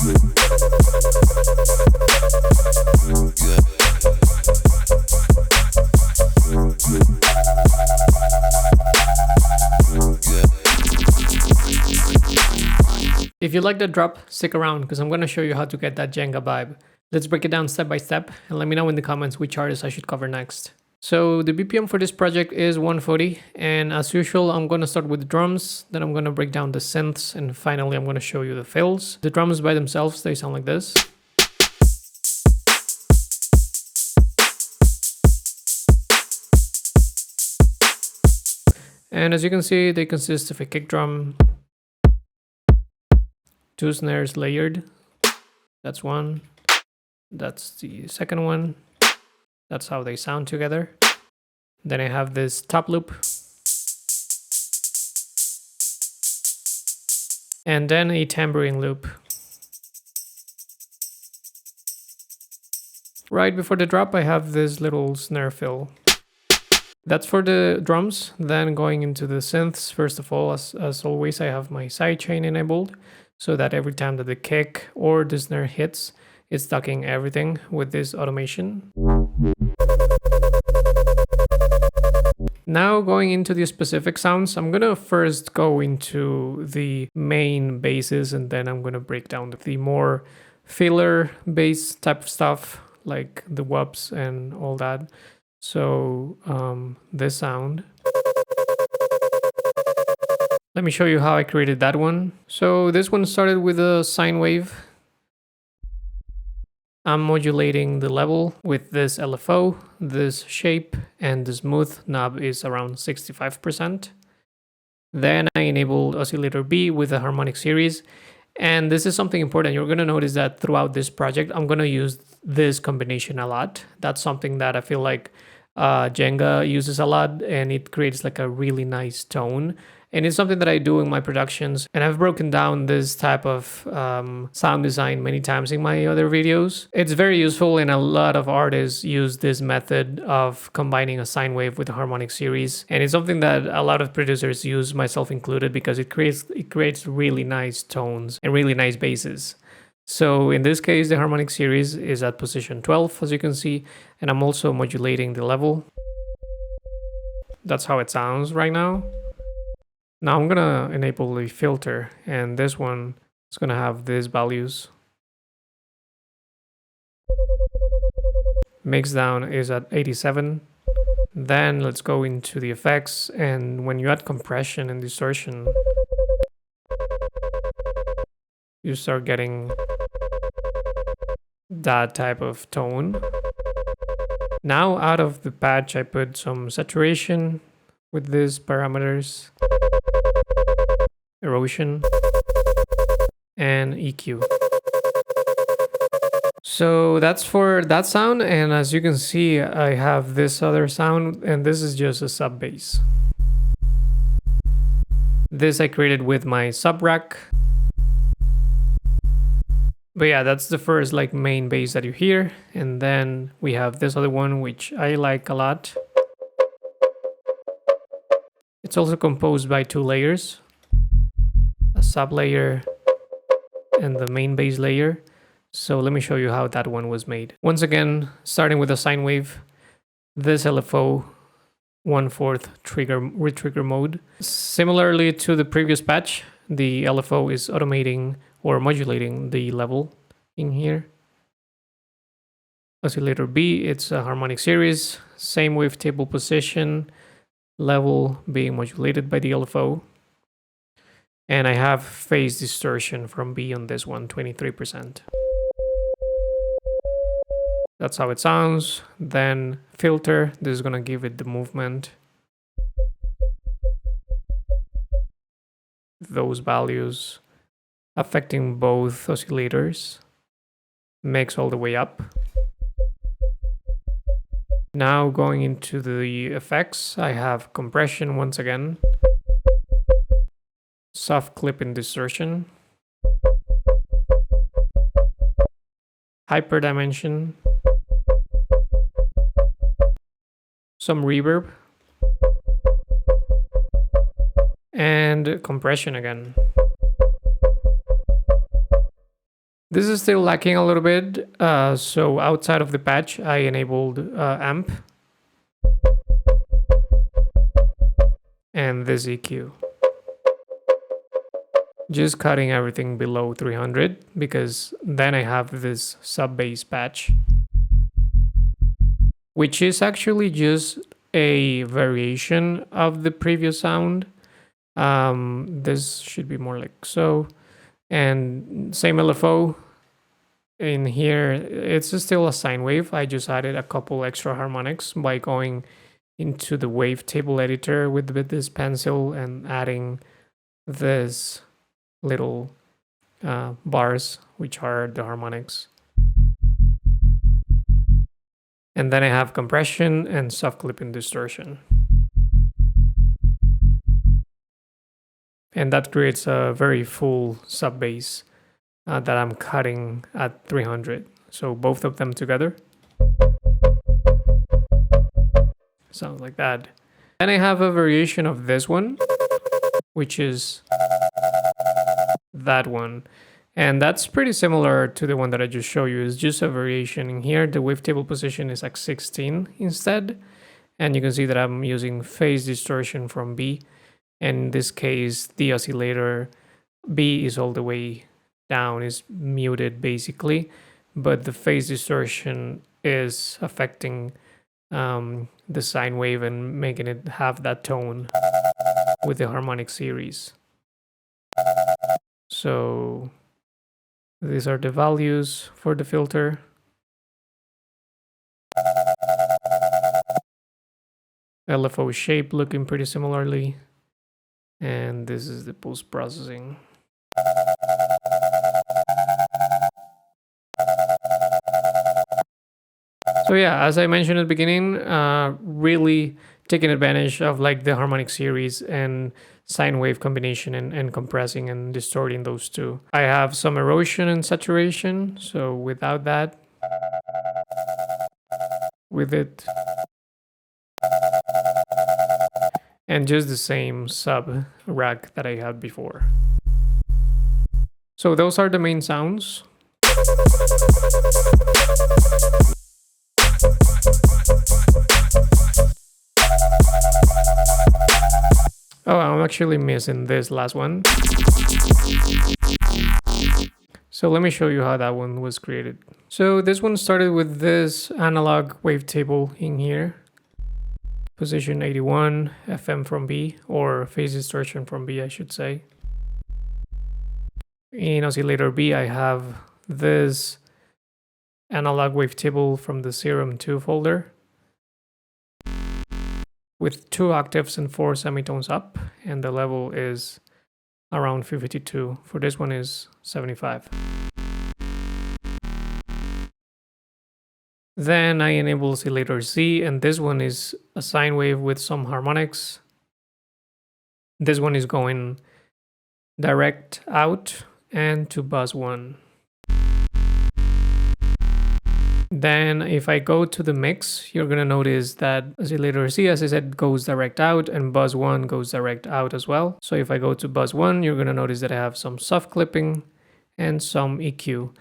If you like that drop, stick around because I'm going to show you how to get that Jaenga vibe. Let's break it down step by step and let me know in the comments which artist I should cover next. So the BPM for this project is 140, and as usual I'm going to start with the drums, then I'm going to break down the synths, and finally I'm going to show you the fills. The drums by themselves, they sound like this. And as you can see, they consist of a kick drum, 2 snares layered. That's one. That's the second one. That's how they sound together. Then I have this top loop. And then a tambourine loop. Right before the drop, I have this little snare fill. That's for the drums. Then going into the synths, first of all, as always, I have my sidechain enabled, so that every time that the kick or the snare hits, it's ducking everything with this automation. Now going into the specific sounds, I'm gonna first go into the main basses, and then I'm gonna break down the more filler bass type of stuff, like the Wubs and all that. So this sound. Let me show you how I created that one. So this one started with a sine wave. I'm modulating the level with this LFO, this shape, and the smooth knob is around 65%. Then I enable oscillator B with the harmonic series. And this is something important. You're going to notice that throughout this project, I'm going to use this combination a lot. That's something that I feel like Jaenga uses a lot, and it creates like a really nice tone. And it's something that I do in my productions, and I've broken down this type of sound design many times in my other videos. It's very useful, and a lot of artists use this method of combining a sine wave with a harmonic series. And it's something that a lot of producers use, myself included, because it creates really nice tones and really nice basses. So in this case, the harmonic series is at position 12, as you can see, and I'm also modulating the level. That's how it sounds right now. Now I'm gonna enable a filter, and this one is gonna have these values. Mix down is at 87. Then let's go into the effects, and when you add compression and distortion, you start getting that type of tone. Now out of the patch, I put some saturation with these parameters, erosion, and EQ. So that's for that sound, and as you can see, I have this other sound, and this is just a sub bass. This I created with my sub rack. But yeah, that's the first like main bass that you hear, and then we have this other one which I like a lot. It's also composed by 2 layers, a sub layer and the main bass layer. So let me show you how that one was made. Once again, starting with a sine wave, this LFO 1/4 retrigger mode. Similarly to the previous patch, the LFO is automating or modulating the level in here. Oscillator B, it's a harmonic series, same wavetable position, level being modulated by the LFO. And I have phase distortion from B on this one, 23%. That's how it sounds. Then filter, this is gonna give it the movement. Those values affecting both oscillators. Mix all the way up. Now going into the effects, I have compression once again. Soft clip and distortion. Hyperdimension. Some reverb. And compression again. This is still lacking a little bit, so outside of the patch, I enabled amp and this EQ. Just cutting everything below 300 because then I have this sub bass patch, which is actually just a variation of the previous sound. This should be more like so. And same LFO in here. It's still a sine wave. I just added a couple extra harmonics by going into the wavetable editor with this pencil and adding this little bars, which are the harmonics. And then I have compression and soft clipping distortion. And that creates a very full sub bass that I'm cutting at 300. So both of them together. Sounds like that. Then I have a variation of this one, which is that one. And that's pretty similar to the one that I just showed you. It's just a variation. In here, the wavetable position is like 16 instead. And you can see that I'm using phase distortion from B. In this case, the oscillator B is all the way down, is muted basically, but the phase distortion is affecting the sine wave and making it have that tone with the harmonic series. So these are the values for the filter. LFO shape looking pretty similarly. And this is the post-processing. So yeah, as I mentioned at the beginning, really taking advantage of like the harmonic series and sine wave combination and compressing and distorting those two. I have some erosion and saturation, so without that, with it, and just the same sub rack that I had before. So those are the main sounds. Oh, I'm actually missing this last one. So let me show you how that one was created. So this one started with this analog wavetable in here. Position 81, FM from B, or phase distortion from B, I should say. In oscillator B, I have this analog wavetable from the Serum 2 folder with 2 octaves and 4 semitones up, and the level is around 52. For this one is 75. Then I enable oscillator C, and this one is a sine wave with some harmonics. This one is going direct out and to bus 1. Then if I go to the mix, you're going to notice that oscillator C, as I said, goes direct out, and bus 1 goes direct out as well. So if I go to bus 1, you're going to notice that I have some soft clipping and some EQ.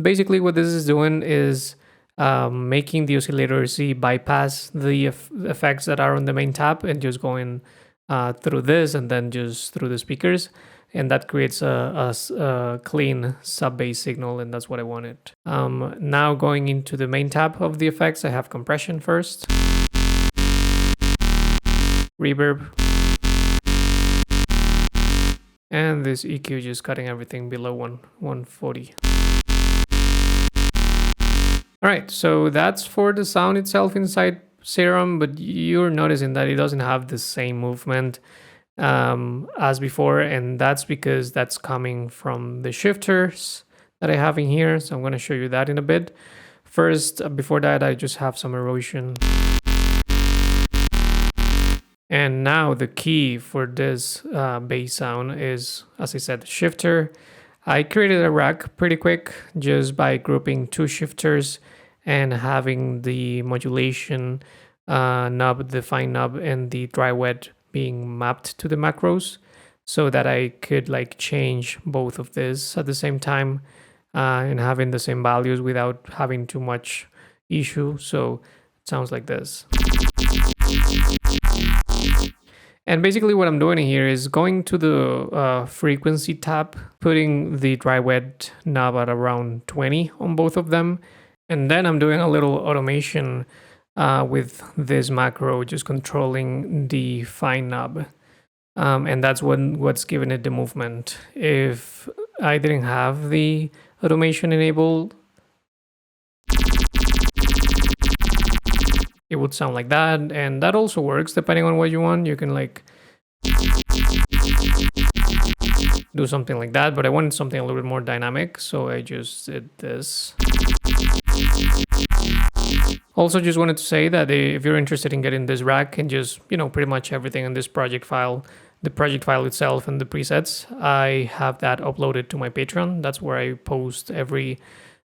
Basically what this is doing is making the oscillator C bypass the effects that are on the main tab and just going through this and then just through the speakers. And that creates a clean sub-bass signal, and that's what I wanted. Now going into the main tab of the effects, I have compression first. Reverb. And this EQ just cutting everything below 140. Alright, so that's for the sound itself inside Serum, but you're noticing that it doesn't have the same movement as before, and that's because that's coming from the shifters that I have in here. So I'm going to show you that in a bit. First, before that, I just have some erosion. And now the key for this bass sound is, as I said, shifter. I created a rack pretty quick just by grouping 2 shifters and having the modulation knob, the fine knob, and the dry wet being mapped to the macros so that I could like change both of this at the same time. and having the same values without having too much issue. So it sounds like this. And basically what I'm doing here is going to the frequency tab, putting the dry wet knob at around 20 on both of them. And then I'm doing a little automation with this macro, just controlling the fine knob. And that's what's giving it the movement. If I didn't have the automation enabled, it would sound like that, and that also works depending on what you want. You can like do something like that, but I wanted something a little bit more dynamic, so I just did this. Also, just wanted to say that if you're interested in getting this rack and just, you know, pretty much everything in this project file, the project file itself and the presets, I have that uploaded to my Patreon. That's where I post every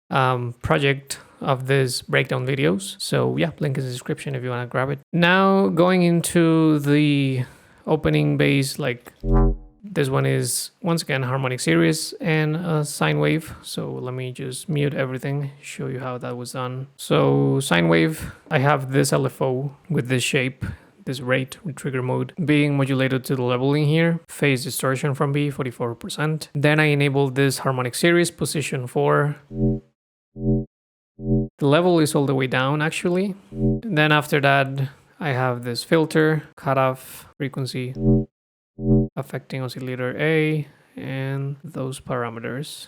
project of this breakdown videos. So yeah, link in the description if you want to grab it. Now going into the opening bass, like this one is once again harmonic series and a sine wave. So let me just mute everything, show you how that was done. So sine wave, I have this LFO with this shape, this rate with trigger mode being modulated to the leveling here, phase distortion from B 44%. Then I enable this harmonic series position 4. The level is all the way down actually. And then after that, I have this filter, cutoff, frequency, affecting oscillator A, and those parameters.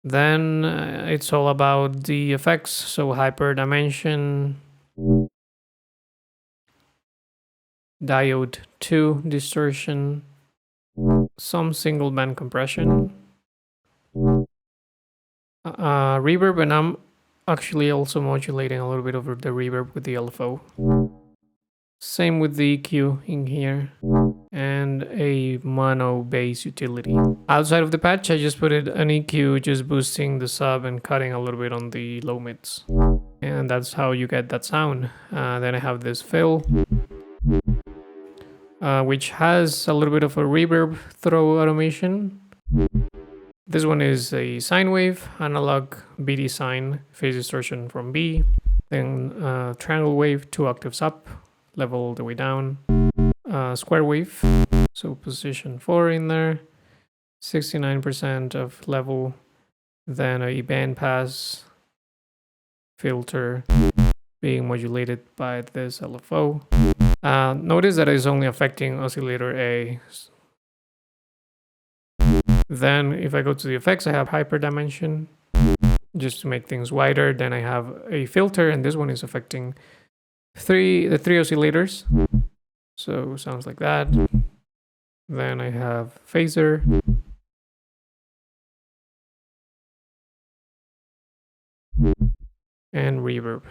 Then it's all about the effects, so hyper dimension, diode 2 distortion, some single band compression, reverb, and I'm actually also modulating a little bit over the reverb with the LFO. Same with the EQ in here, and a mono bass utility. Outside of the patch, I just put it an EQ, just boosting the sub and cutting a little bit on the low mids. And that's how you get that sound. Then I have this fill, which has a little bit of a reverb throw automation. This one is a sine wave, analog BD sine, phase distortion from B. Then triangle wave, 2 octaves up, level all the way down. Square wave, so position 4 in there, 69% of level. Then a band pass filter being modulated by this LFO. Notice that it's only affecting oscillator A. Then if I go to the effects, I have hyper dimension just to make things wider. Then I have a filter, and this one is affecting the three oscillators. So sounds like that. Then I have phaser, and reverb.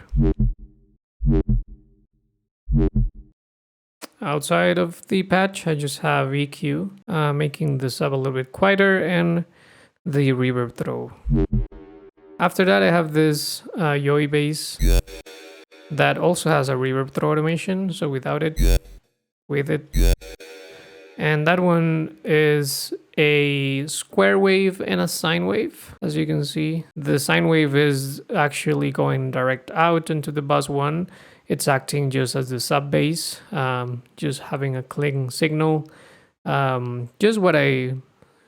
Outside of the patch, I just have EQ, making the sub a little bit quieter, and the reverb throw. After that, I have this Yoi bass that also has a reverb throw automation, so without it, with it. And that one is a square wave and a sine wave. As you can see, the sine wave is actually going direct out into the bus 1. It's acting just as the sub bass, just having a clicking signal. Just what I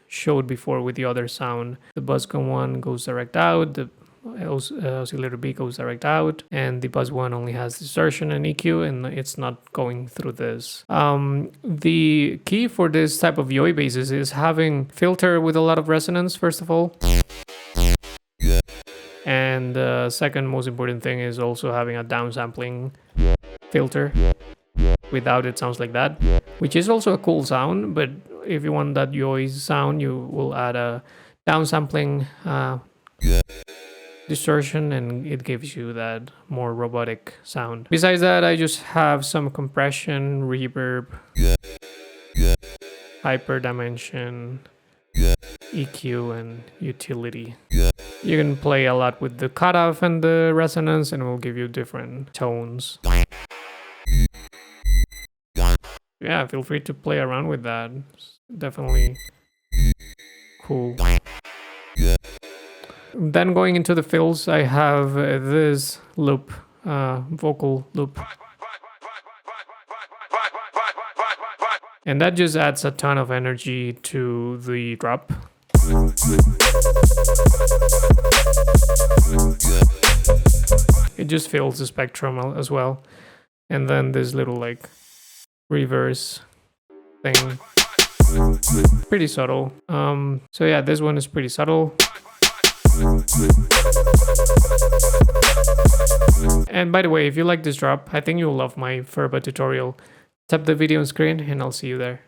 showed before with the other sound. The bus 1 goes direct out, the oscillator B goes direct out, and the bus 1 only has distortion and EQ, and it's not going through this. The key for this type of Yoi basses is having filter with a lot of resonance, first of all. And the second most important thing is also having a downsampling filter. Without it sounds like that, which is also a cool sound, but if you want that Yoi sound, you will add a downsampling distortion, and it gives you that more robotic sound. Besides that, I just have some compression, reverb, hyper dimension, EQ, and utility. You can play a lot with the cutoff and the resonance, and it will give you different tones. Yeah, feel free to play around with that. It's definitely cool. Then going into the fills, I have this loop, vocal loop. And that just adds a ton of energy to the drop. It just fills the spectrum as well. And then this little like reverse thing. Pretty subtle. So yeah, this one is pretty subtle. And by the way, if you like this drop, I think you'll love my Furba tutorial. Tap the video on screen and I'll see you there.